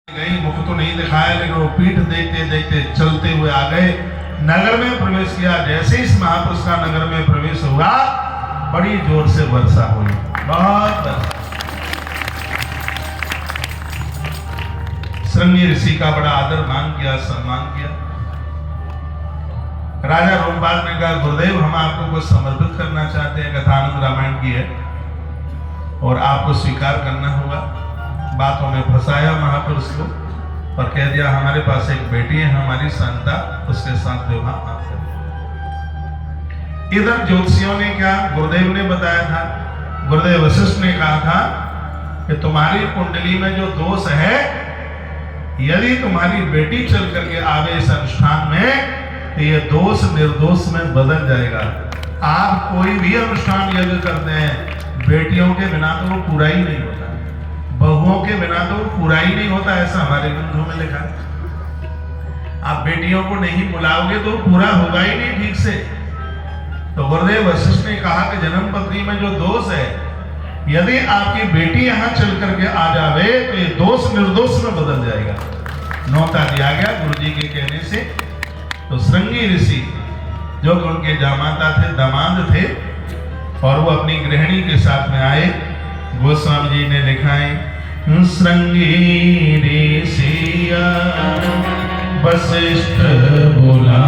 गई, मुख तो नहीं दिखाया, लेकिन वो पीठ देखते देखते चलते हुए आ गए, नगर में प्रवेश किया। जैसे इस महापुरुष का नगर में प्रवेश हुआ, बड़ी जोर से वर्षा हुई, बहुत वर्षा। श्रृंगी ऋषि का बड़ा आदर मान किया, सम्मान किया। राजा रोमपाल ने कहा, गुरुदेव हम आपको कुछ समर्पित करना चाहते हैं, कथानंद रामायण की है और आपको स्वीकार करना होगा। बातों में फंसाया महापुरुष को और कह दिया, हमारे पास एक बेटी है, हमारी संता, उसके साथ विवाह आप करें। इधर ज्योतिषियों ने क्या गुरुदेव ने बताया था, गुरुदेव वशिष्ठ ने कहा था कि तुम्हारी कुंडली में जो दोष है, यदि तुम्हारी बेटी चल करके आवे इस अनुष्ठान में, तो ये दोष निर्दोष में बदल जाएगा। आप कोई भी अनुष्ठान यदि करते हैं, बेटियों के बिना तो वो पूरा ही नहीं होता, बहुओं के बिना तो पूरा ही नहीं होता, ऐसा हमारे ग्रंथों में लिखा है। आप बेटियों को नहीं बुलाओगे तो पूरा होगा ही नहीं ठीक से। तो गुरुदेव वशिष्ठ ने कहा कि जन्म पत्री में जो दोष है, यदि आपकी बेटी यहां चल करके आ जावे तो ये दोष निर्दोष में बदल जाएगा। न्योता दिया गया गुरुजी के कहने से। तो श्रृंगी ऋषि जो कि उनके जामाता थे, दामाद थे, और वो अपनी गृहिणी के साथ में आए। गोस्वामी जी ने लिखा है, श्रृंगी ऋषिया वशिष्ठ बोला,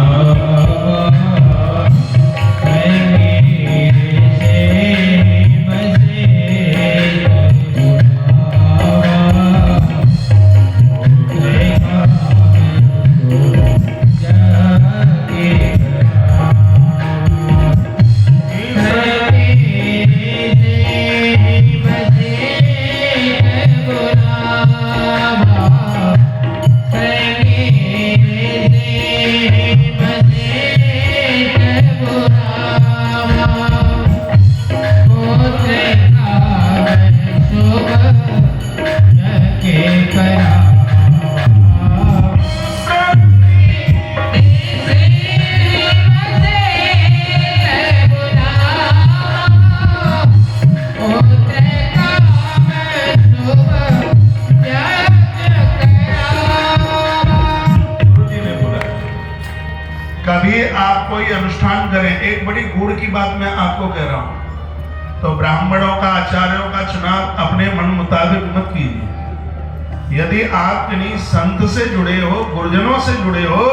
आप कोई अनुष्ठान करें, एक बड़ी गुड़ की बात मैं आपको कह रहा हूं, तो ब्राह्मणों का, आचार्यों का चुनाव अपने मन मुताबिक मत कीजिए। यदि आप किन्हीं संत से जुड़े हो, गुरुजनों से जुड़े हो,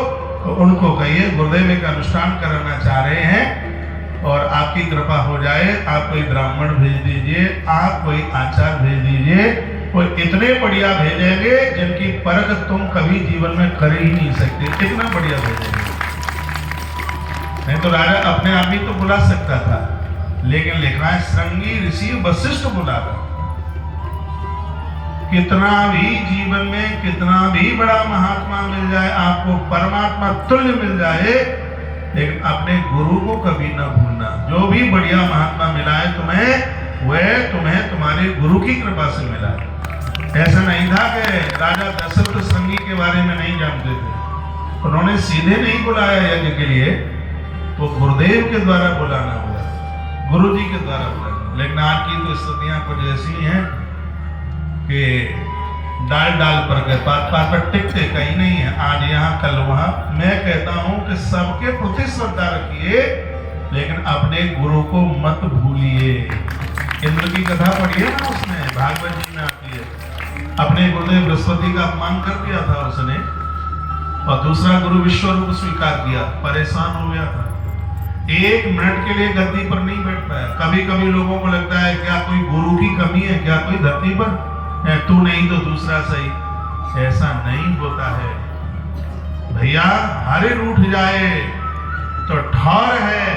तो उनको कहिए, गुरुदेव एक अनुष्ठान कराना चाह रहे हैं और आपकी कृपा हो जाए, आप कोई ब्राह्मण भेज दीजिए, आप कोई आचार्य भेज दीजिए, कोई इतने बढ़िया भेजेंगे जिनकी परख तुम कभी जीवन में कर ही नहीं सकते, इतना बढ़िया भेजेंगे। नहीं तो राजा अपने आप ही तो बुला सकता था, लेकिन लिखा है श्रृंगी ऋषि वशिष्ठ बुलावा। कितना भी जीवन में कितना भी बड़ा महात्मा मिल जाए, आपको परमात्मा तुल्य मिल जाए, लेकिन अपने गुरु को कभी ना भूलना। जो भी बढ़िया महात्मा मिला है तुम्हें, वह तुम्हें तुम्हारे गुरु की कृपा से मिला है। ऐसा नहीं था कि राजा दशरथ श्रृंगी के बारे में नहीं जानते थे, उन्होंने सीधे नहीं बुलाया यज्ञ के लिए, तो गुरुदेव के द्वारा बुलाना हुआ, गुरु जी के द्वारा बुलाना। लेकिन आज की तो स्थितियां कुछ ऐसी हैं कि डाल डाल पर गए, बात बात पर टिकते कहीं नहीं है, आज यहाँ कल वहां। मैं कहता हूं कि सबके प्रति श्रद्धा रखिए, लेकिन अपने गुरु को मत भूलिए। इंद्र की कथा पढ़िए ना, उसने भागवत जी में आती है, अपने गुरुदेव बृहस्पति का अपमान कर दिया था उसने, और दूसरा गुरु विश्वरूप स्वीकार किया, परेशान हो गया था, एक मिनट के लिए गद्दी पर नहीं बैठ पाया। कभी कभी लोगों को लगता है क्या कोई गुरु की कमी है, क्या कोई धरती पर तू नहीं तो दूसरा सही, ऐसा नहीं होता है भैया। हरे रूठ जाए तो ठौर है,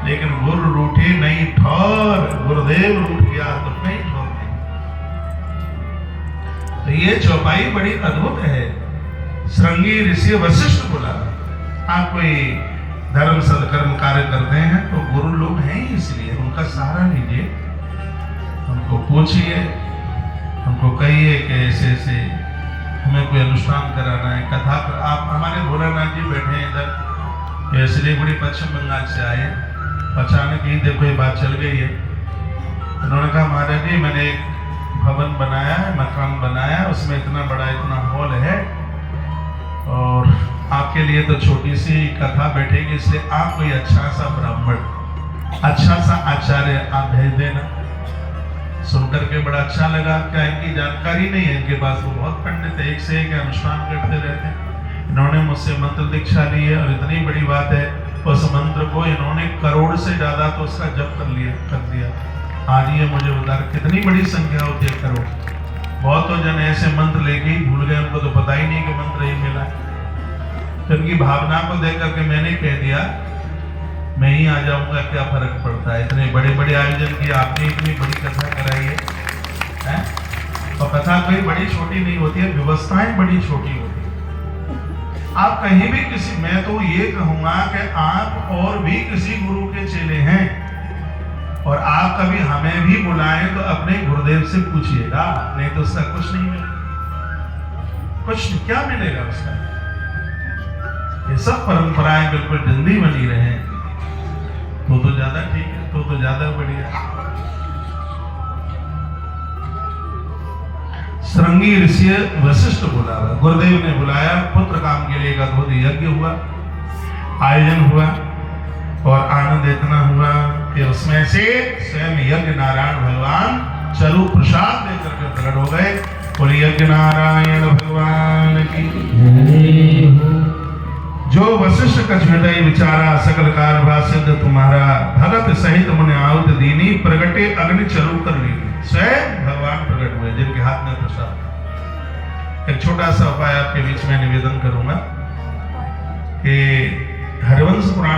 लेकिन गुरु रूठे नहीं ठौर, गुरुदेव रूठ गया तो नहीं ठौर नहीं। तो ये चौपाई बड़ी अद्भुत है। श्रृंगी ऋषि वशिष्ठ बोला, आप कोई धर्म सदकर्म कार्य करते हैं तो गुरु लोग हैं, इसलिए उनका सहारा लीजिए, उनको पूछिए, उनको कहिए कि ऐसे ऐसे हमें कोई अनुष्ठान कराना है, कथा कर। आप हमारे भोलानाथ जी बैठे हैं इधर, सिलीगुड़ी पश्चिम बंगाल से आए, अचानक ही देखो ये बात चल गई है। उन्होंने कहा महाराज जी मैंने एक भवन बनाया है, मकान बनाया, उसमें इतना बड़ा इतना हॉल लिए तो छोटी सी कथा बैठेगी, इसलिए आप कोई अच्छा सा ब्राह्मण, अच्छा सा आचार्य आप भेज देना। सुनकर के बड़ा अच्छा लगा। क्या इनकी जानकारी नहीं है, इनके पास वो बहुत पंडित है, एक से एक अनुष्ठान करते रहते हैं। इन्होंने मुझसे मंत्र दीक्षा ली है, और इतनी बड़ी बात है, उस मंत्र को इन्होंने करोड़ से ज्यादा तो उसका जप कर दिया। आज ये मुझे बता कितनी बड़ी संख्या होती है, करोड़। बहुत तो जन ऐसे मंत्र लेके ही भूल गए, उनको तो पता ही नहीं कि मंत्र ही मिला। तो इनकी भावना को देख करके मैंने कह दिया मैं ही आ जाऊंगा, क्या फर्क पड़ता है। इतने बड़े बड़े आयोजन की आपने इतनी बड़ी कथा कराई है। और कथा कोई बड़ी छोटी नहीं होती है, व्यवस्थाएं बड़ी छोटी होती है। आप कहीं भी किसी, मैं तो ये कहूंगा कि आप और भी किसी गुरु के चेले हैं, और आप कभी हमें भी बुलाएं तो अपने गुरुदेव से पूछिएगा, नहीं तो उसका कुछ नहीं मिलेगा। कुछ क्या मिलेगा उसका। ये सब परंपराएं बिल्कुल जिंदी बनी रहे तो ज्यादा ठीक है, तो ज्यादा बढ़िया। श्रृंगी ऋषि वशिष्ठ बुलावा, गुरुदेव ने बुलाया, पुत्र काम के लिए एक अद्भुत यज्ञ हुआ, आयोजन हुआ, और आनंद इतना हुआ कि उसमें से स्वयं यज्ञ नारायण भगवान चरु प्रसाद लेकर के प्रकट हो गए। और यज्ञ नारायण भगवान की। जो वशिष्ठ कछ हृदय विचारा, सकल कारभार सिद्ध तुम्हारा, भगत सहित मुनि आहुत दीनी, प्रगटे अग्नि चरु कर लीनी। स्वयं भगवान प्रकट हुए जिनके हाथ में प्रसाद। एक छोटा सा उपाय आपके बीच में निवेदन करूंगा कि हरिवंश पुराण